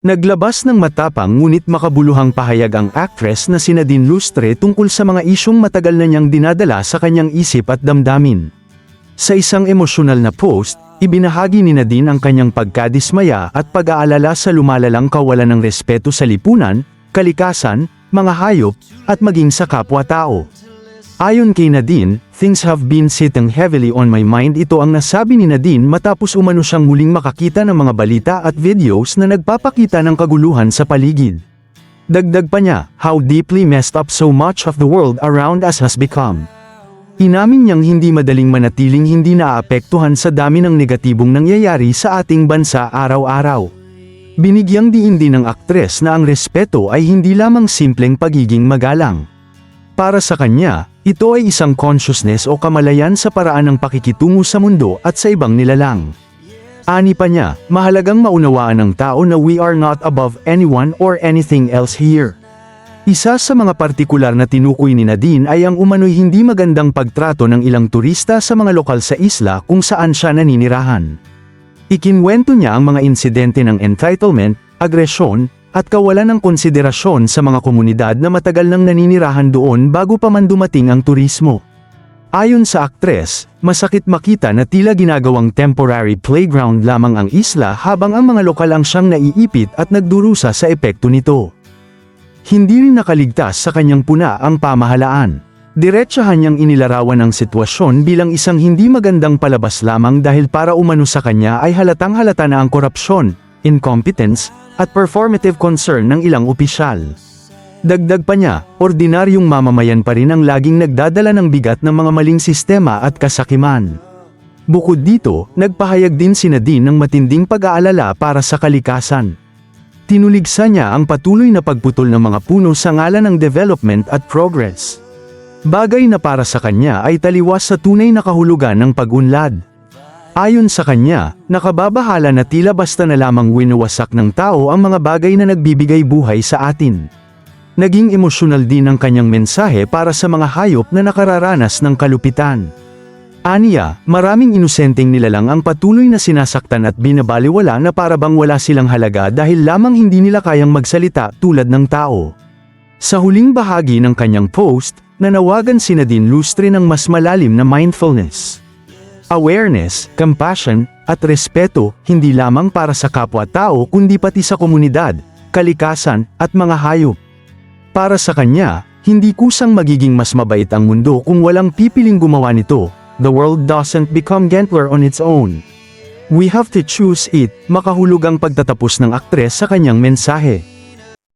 Naglabas ng matapang ngunit makabuluhang pahayag ang actress na si Nadine Lustre tungkol sa mga isyong matagal na niyang dinadala sa kanyang isip at damdamin. Sa isang emosyonal na post, ibinahagi ni Nadine ang kanyang pagkadismaya at pag-aalala sa lumalalang kawalan ng respeto sa lipunan, kalikasan, mga hayop, at maging sa kapwa-tao. Ayon kay Nadine, "Things have been sitting heavily on my mind." Ito ang nasabi ni Nadine matapos umano siyang muling makakita ng mga balita at videos na nagpapakita ng kaguluhan sa paligid. Dagdag pa niya, "How deeply messed up so much of the world around us has become." Inamin niyang hindi madaling manatiling hindi naaapektuhan sa dami ng negatibong nangyayari sa ating bansa araw-araw. Binigyang diin din ng aktres na ang respeto ay hindi lamang simpleng pagiging magalang. Para sa kanya, ito ay isang consciousness o kamalayan sa paraan ng pakikitungo sa mundo at sa ibang nilalang. Ani pa niya, mahalagang maunawaan ng tao na we are not above anyone or anything else here. Isa sa mga partikular na tinukoy ni Nadine ay ang umano'y hindi magandang pagtrato ng ilang turista sa mga lokal sa isla kung saan siya naninirahan. Ikinwento niya ang mga insidente ng entitlement, agresyon, at kawalan ng konsiderasyon sa mga komunidad na matagal nang naninirahan doon bago pa man dumating ang turismo. Ayon sa aktres, masakit makita na tila ginagawang temporary playground lamang ang isla habang ang mga lokal ang siyang naiipit at nagdurusa sa epekto nito. Hindi rin nakaligtas sa kanyang puna ang pamahalaan. Diretsahan niyang inilarawan ang sitwasyon bilang isang hindi magandang palabas lamang dahil para umano sa kanya ay halatang-halata na ang korupsyon, incompetence, at performative concern ng ilang opisyal. Dagdag pa niya, ordinaryong mamamayan pa rin ang laging nagdadala ng bigat ng mga maling sistema at kasakiman. Bukod dito, nagpahayag din si Nadine ng matinding pag-aalala para sa kalikasan. Tinuligsa niya ang patuloy na pagputol ng mga puno sa ngalan ng development at progress. Bagay na para sa kanya ay taliwas sa tunay na kahulugan ng pag-unlad. Ayon sa kanya, nakababahala na tila basta na lamang winawasak ng tao ang mga bagay na nagbibigay buhay sa atin. Naging emosyonal din ang kanyang mensahe para sa mga hayop na nakararanas ng kalupitan. Aniya, maraming inosenteng nilalang ang patuloy na sinasaktan at binabaliwala na para bang wala silang halaga dahil lamang hindi nila kayang magsalita tulad ng tao. Sa huling bahagi ng kanyang post, nanawagan si Nadine Lustre ng mas malalim na mindfulness, awareness, compassion, at respeto, hindi lamang para sa kapwa-tao kundi pati sa komunidad, kalikasan, at mga hayop. Para sa kanya, hindi kusang magiging mas mabait ang mundo kung walang pipiling gumawa nito. The world doesn't become gentler on its own. We have to choose it. Makahulugang pagtatapos ng aktres sa kanyang mensahe.